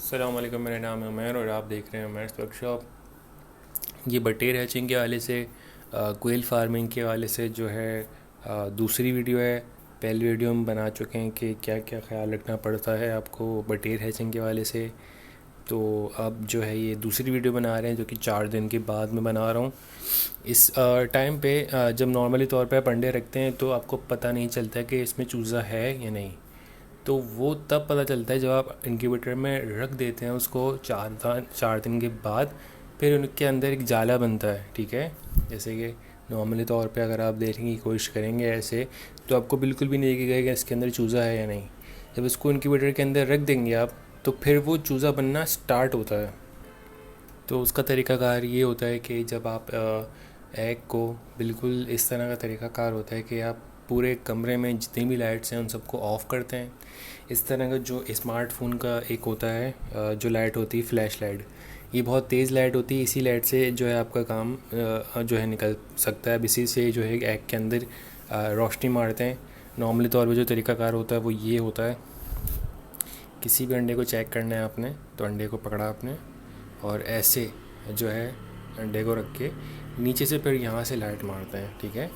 अस्सलाम वालेकुम, मेरा नाम है उमैर और आप देख रहे हैं उमैर्स वर्कशॉप। ये बटेर हैचिंग के हवाले से, कोयल फार्मिंग के हवाले से जो है दूसरी वीडियो है। पहली वीडियो हम बना चुके हैं कि क्या क्या ख्याल रखना पड़ता है आपको बटेर हैचिंग के हवाले से। तो अब जो है ये दूसरी वीडियो बना रहे हैं जो कि 4 दिन के बाद मैं बना रहा हूँ। इस टाइम पे जब नॉर्मली तौर पे आप अंडे रखते हैं तो आपको पता नहीं चलता है कि इसमें चूज़ा है या नहीं। तो वो तब पता चलता है जब आप इंक्यूबेटर में रख देते हैं उसको 4 दिन के बाद। फिर उनके अंदर एक जाला बनता है, ठीक है। जैसे कि नॉर्मली तौर पे अगर आप देखने की कोशिश करेंगे ऐसे, तो आपको बिल्कुल भी नहीं दिखेगा कि इसके अंदर चूज़ा है या नहीं। जब इसको इंक्यूबेटर के अंदर रख देंगे आप, तो फिर वो चूज़ा बनना स्टार्ट होता है। तो उसका तरीक़ाकार ये होता है कि जब आप एग को, बिल्कुल इस तरह का तरीक़ाकार होता है कि आप पूरे कमरे में जितनी भी लाइट्स हैं उन सबको ऑफ़ करते हैं। इस तरह का जो स्मार्टफ़ोन का एक होता है जो लाइट होती है फ्लैश लाइट, ये बहुत तेज़ लाइट होती है। इसी लाइट से जो है आपका काम जो है निकल सकता है। अब इसी से जो है एग के अंदर रोशनी मारते हैं। नॉर्मली तौर पे जो तरीक़ाकार होता है वो ये होता है, किसी भी अंडे को चेक करना है आपने, तो अंडे को पकड़ा आपने और ऐसे जो है अंडे को रख के नीचे से फिर यहाँ से लाइट मारते हैं, ठीक है।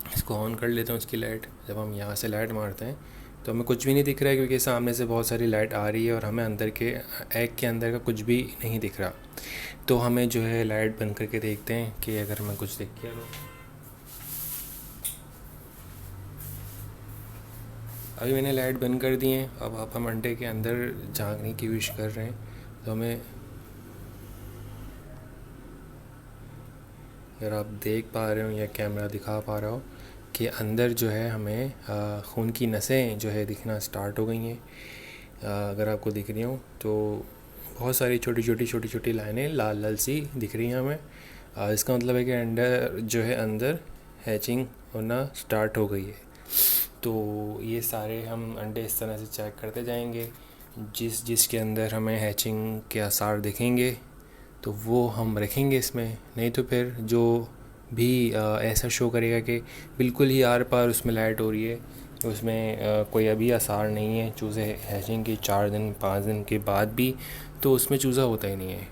इसको ऑन कर लेते हैं उसकी लाइट। जब हम यहाँ से लाइट मारते हैं तो हमें कुछ भी नहीं दिख रहा है, क्योंकि सामने से बहुत सारी लाइट आ रही है और हमें अंदर के एग के अंदर का कुछ भी नहीं दिख रहा। तो हमें जो है लाइट बंद करके देखते हैं कि अगर हमें कुछ दिख गया तो। अभी मैंने लाइट बंद कर दी है। अब हम अंडे के अंदर झांकने की कोशिश कर रहे हैं, तो हमें, अगर आप देख पा रहे हो या कैमरा दिखा पा रहा हो कि अंदर जो है हमें खून की नसें जो है दिखना स्टार्ट हो गई हैं। अगर आपको दिख रही हो तो बहुत सारी छोटी छोटी लाइनें लाल लाल सी दिख रही हैं हमें। इसका मतलब है कि अंडा जो है अंदर हैचिंग होना स्टार्ट हो गई है। तो ये सारे हम अंडे इस तरह से चेक करते जाएंगे। जिसके अंदर हमें हैचिंग के आसार दिखेंगे तो वो हम रखेंगे इसमें। नहीं तो फिर जो भी ऐसा शो करेगा कि बिल्कुल ही आर पार उसमें लाइट हो रही है, उसमें कोई अभी आसार नहीं है चूज़े हैचिंग की 4 दिन 5 दिन के बाद भी, तो उसमें चूज़ा होता ही नहीं है।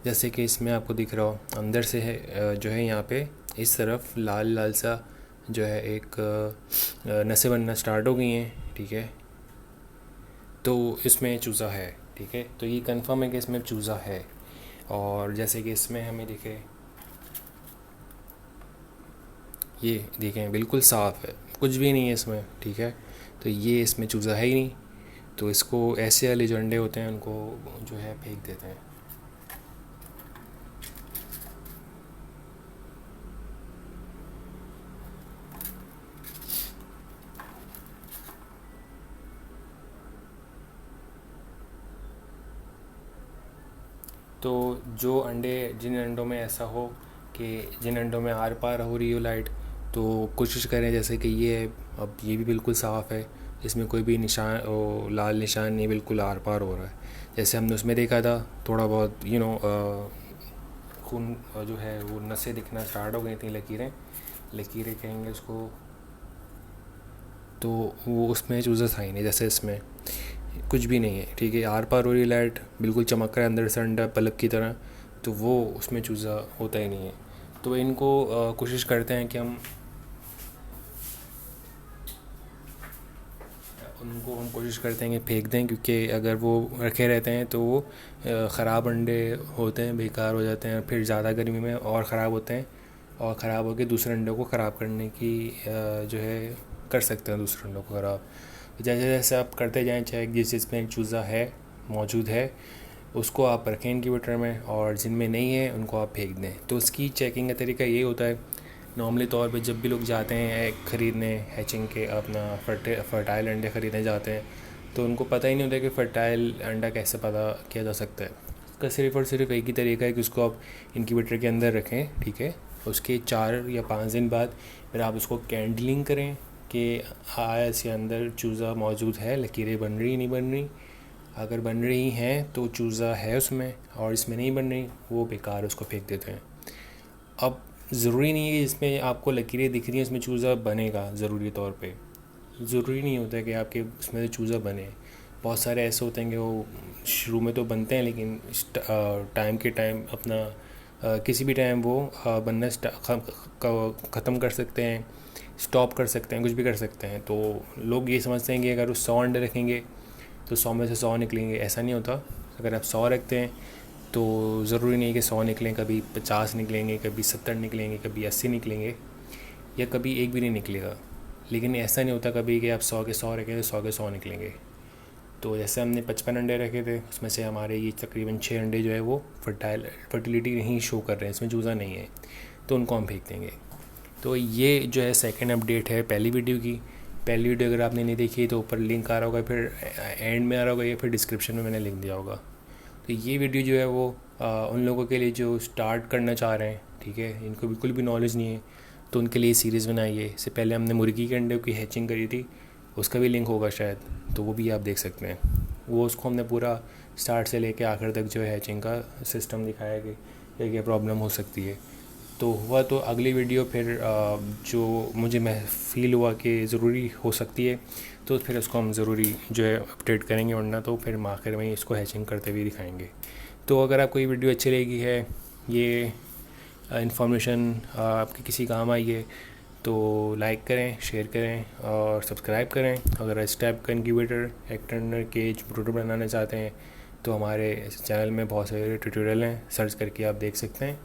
जैसे कि इसमें आपको दिख रहा हो अंदर से है जो है यहाँ पे इस तरफ लाल लाल सा जो है एक नसें बनना स्टार्ट हो गई हैं, ठीक है। तो इसमें चूज़ा है, ठीक है। तो ये कंफर्म है कि इसमें चूज़ा है। और जैसे कि इसमें हमें दिखे, ये देखें बिल्कुल साफ़ है, कुछ भी नहीं है इसमें, ठीक है। तो ये इसमें चूज़ा है ही नहीं। तो इसको ऐसे वाले जो अंडे होते हैं उनको जो है फेंक देते हैं। तो जो अंडे, जिन अंडों में ऐसा हो कि जिन अंडों में आर पार हो रही हो लाइट, तो कोशिश करें जैसे कि ये है। अब ये भी बिल्कुल साफ़ है, इसमें कोई भी निशान लाल निशान नहीं, बिल्कुल आर पार हो रहा है। जैसे हमने उसमें देखा था थोड़ा बहुत खून जो है वो नसें दिखना स्टार्ट हो गई थी, लकीरें लकीरें कहेंगे उसको। तो वो उसमें चूज़ा था ही नहीं, जैसे इसमें कुछ भी नहीं है, ठीक है। आर पार हो रही लाइट, बिल्कुल चमक रहा है अंदर से अंडा पलक की तरह, तो वो उसमें चूज़ा होता ही नहीं है। तो इनको कोशिश करते हैं कि हम कोशिश करते हैं कि फेंक दें, क्योंकि अगर वो रखे रहते हैं तो वो ख़राब अंडे होते हैं, बेकार हो जाते हैं, फिर ज़्यादा गर्मी में और ख़राब होते हैं और ख़राब होकर दूसरे अंडों को ख़राब करने की जो है कर सकते हैं दूसरे अंडों को ख़राब। जैसे जैसे आप करते जाएं चेक, जिस जिसमें एक चूज़ा है मौजूद है उसको आप रखें इनक्यूबेटर में, और जिनमें नहीं है उनको आप फेंक दें। तो उसकी चेकिंग का तरीका ये होता है, नॉर्मली तौर पे जब भी लोग जाते हैं एग ख़रीदने, हैचिंग के अपना फर्टाइल अंडे ख़रीदने जाते हैं, तो उनको पता ही नहीं होता कि फ़र्टाइल अंडा कैसे पता किया जा सकता है। उसका सिर्फ़ और सिर्फ एक ही तरीका है कि उसको आप इनक्यूबेटर के अंदर रखें, ठीक है। उसके 4 या 5 दिन बाद फिर आप उसको कैंडलिंग करें कि आया इसके अंदर चूज़ा मौजूद है, लकीरें बन रही नहीं बन रही। अगर बन रही हैं तो चूज़ा है उसमें, और इसमें नहीं बन रही वो बेकार, उसको फेंक देते हैं। अब ज़रूरी नहीं है कि इसमें आपको लकीरें दिख रही हैं इसमें चूज़ा बनेगा, ज़रूरी तौर पे ज़रूरी नहीं होता है कि आपके उसमें से चूज़ा बने। बहुत सारे ऐसे होते हैं कि वो शुरू में तो बनते हैं, लेकिन टाइम के टाइम अपना किसी भी टाइम वो बनना ख़त्म कर सकते हैं, स्टॉप कर सकते हैं, कुछ भी कर सकते हैं। तो लोग ये समझते हैं कि अगर वो 100 अंडे रखेंगे तो 100 में से 100 निकलेंगे। ऐसा नहीं होता। अगर आप 100 रखते हैं तो ज़रूरी नहीं है कि 100 निकलें, कभी 50 निकलेंगे, कभी 70 निकलेंगे, कभी 80 निकलेंगे, या कभी एक भी नहीं निकलेगा। लेकिन ऐसा नहीं होता कभी कि आप 100 के 100 रखें तो 100 के 100 निकलेंगे। तो जैसे हमने 55 अंडे रखे थे, उसमें से हमारे ये तकरीबन 6 अंडे जो है वो फर्टिलिटी नहीं शो कर रहे हैं, इसमें चूज़ा नहीं है, तो उनको हम फेंक देंगे। तो ये जो है सेकंड अपडेट है पहली वीडियो की। पहली वीडियो अगर आपने नहीं देखी तो ऊपर लिंक आ रहा होगा, फिर एंड में आ रहा होगा, या फिर डिस्क्रिप्शन में मैंने लिंक दिया होगा। तो ये वीडियो जो है वो उन लोगों के लिए जो स्टार्ट करना चाह रहे हैं, ठीक है, इनको बिल्कुल भी नॉलेज नहीं है, तो उनके लिए सीरीज़ बनाई है। इससे पहले हमने मुर्गी के अंडे की हैचिंग करी थी, उसका भी लिंक होगा शायद, तो वो भी आप देख सकते हैं। वो उसको हमने पूरा स्टार्ट से लेके आखिर तक जो है हैचिंग का सिस्टम दिखाया कि क्या क्या प्रॉब्लम हो सकती है। तो हुआ तो अगली वीडियो फिर जो मुझे फील हुआ कि ज़रूरी हो सकती है, तो फिर उसको हम ज़रूरी जो है अपडेट करेंगे, वरना तो फिर हम आखिर में इसको हैचिंग करते हुए दिखाएंगे। तो अगर आपको ये वीडियो अच्छी लगी है, ये इन्फॉर्मेशन आपके किसी काम आई है, तो लाइक करें, शेयर करें और सब्सक्राइब करें। अगर इस टाइप का इनक्यूबेटर, एक्सटेंडर, केज, प्रोटोटाइप बनाना चाहते हैं तो हमारे चैनल में बहुत सारे ट्यूटोरियल हैं, सर्च करके आप देख सकते हैं।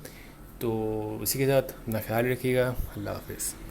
तो इसी के साथ अपना ख्याल रखिएगा। अल्लाह हाफ़िज़।